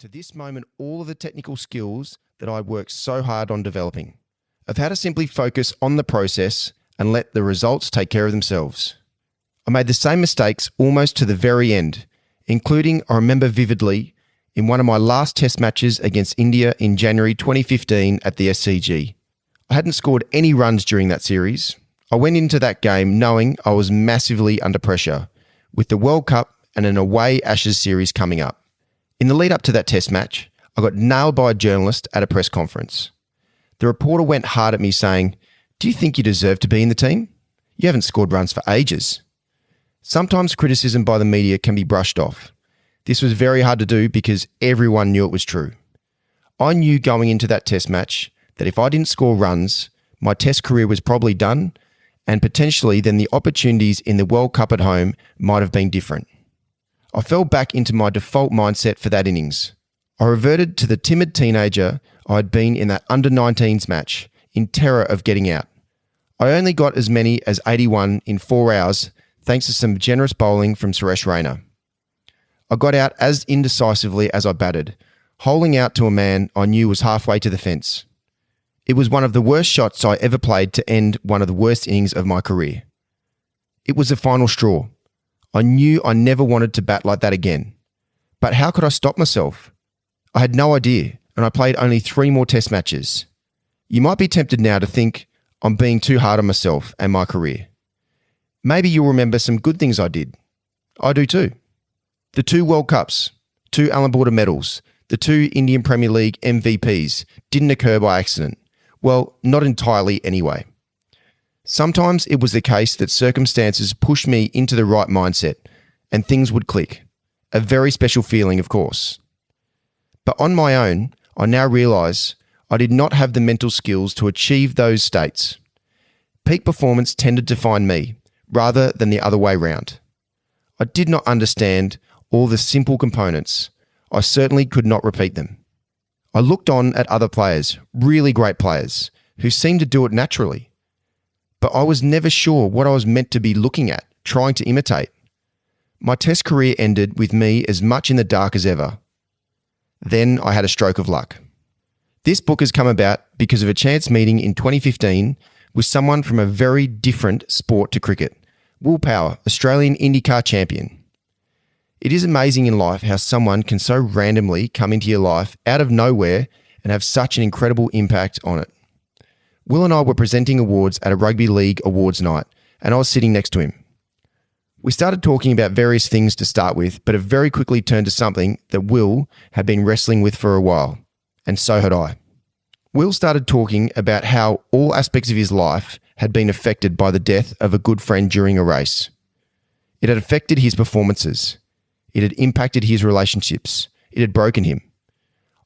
to this moment all of the technical skills that I worked so hard on developing, of how to simply focus on the process and let the results take care of themselves. I made the same mistakes almost to the very end, including, I remember vividly, in one of my last test matches against India in January 2015 at the SCG. I hadn't scored any runs during that series. I went into that game knowing I was massively under pressure, with the World Cup and an away Ashes series coming up. In the lead up to that test match, I got nailed by a journalist at a press conference. The reporter went hard at me saying, "Do you think you deserve to be in the team? You haven't scored runs for ages." Sometimes criticism by the media can be brushed off. This was very hard to do because everyone knew it was true. I knew going into that test match that if I didn't score runs, my test career was probably done, and potentially then the opportunities in the World Cup at home might have been different. I fell back into my default mindset for that innings. I reverted to the timid teenager I had been in that under-19s match, in terror of getting out. I only got as many as 81 in 4 hours, thanks to some generous bowling from Suresh Raina. I got out as indecisively as I batted, holing out to a man I knew was halfway to the fence. It was one of the worst shots I ever played to end one of the worst innings of my career. It was the final straw. I knew I never wanted to bat like that again. But how could I stop myself? I had no idea, and I played only 3 more test matches. You might be tempted now to think I'm being too hard on myself and my career. Maybe you'll remember some good things I did. I do too. The 2 World Cups, 2 Allan Border medals, the 2 Indian Premier League MVPs didn't occur by accident. Well, not entirely anyway. Sometimes it was the case that circumstances pushed me into the right mindset and things would click. A very special feeling, of course. But on my own, I now realise I did not have the mental skills to achieve those states. Peak performance tended to find me, rather than the other way round. I did not understand all the simple components. I certainly could not repeat them. I looked on at other players, really great players, who seemed to do it naturally. But I was never sure what I was meant to be looking at, trying to imitate. My test career ended with me as much in the dark as ever. Then I had a stroke of luck. This book has come about because of a chance meeting in 2015 with someone from a very different sport to cricket, Will Power, Australian IndyCar champion. It is amazing in life how someone can so randomly come into your life out of nowhere and have such an incredible impact on it. Will and I were presenting awards at a rugby league awards night, and I was sitting next to him. We started talking about various things to start with, but it very quickly turned to something that Will had been wrestling with for a while, and so had I. Will started talking about how all aspects of his life had been affected by the death of a good friend during a race. It had affected his performances. It had impacted his relationships. It had broken him.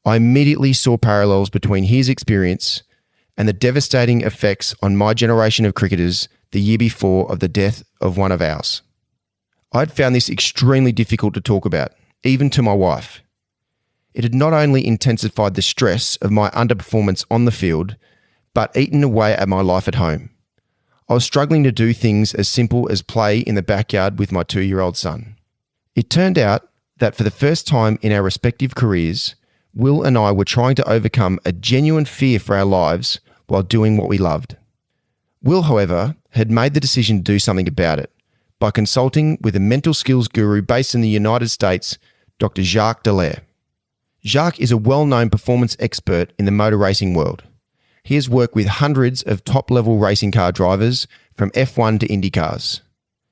I immediately saw parallels between his experience and the devastating effects on my generation of cricketers the year before of the death of one of ours. I had found this extremely difficult to talk about, even to my wife. It had not only intensified the stress of my underperformance on the field, but eaten away at my life at home. I was struggling to do things as simple as play in the backyard with my 2-year-old son. It turned out that for the first time in our respective careers, Will and I were trying to overcome a genuine fear for our lives while doing what we loved. Will, however, had made the decision to do something about it by consulting with a mental skills guru based in the United States, Dr Jacques Dallaire. Jacques is a well-known performance expert in the motor racing world. He has worked with hundreds of top-level racing car drivers from F1 to IndyCars.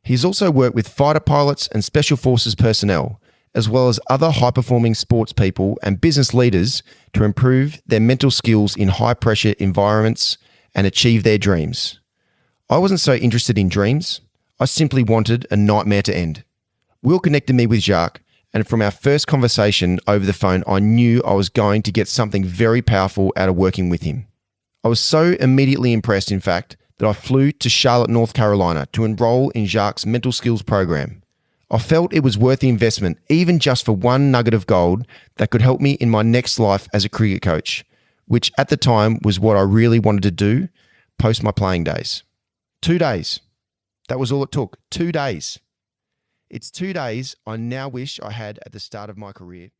He's also worked with fighter pilots and special forces personnel, as well as other high-performing sports people and business leaders to improve their mental skills in high-pressure environments and achieve their dreams. I wasn't so interested in dreams. I simply wanted a nightmare to end. Will connected me with Jacques, and from our first conversation over the phone, I knew I was going to get something very powerful out of working with him. I was so immediately impressed, in fact, that I flew to Charlotte, North Carolina to enroll in Jacques' mental skills program. I felt it was worth the investment, even just for one nugget of gold that could help me in my next life as a cricket coach, which at the time was what I really wanted to do post my playing days. 2 days. That was all it took. 2 days. It's 2 days I now wish I had at the start of my career.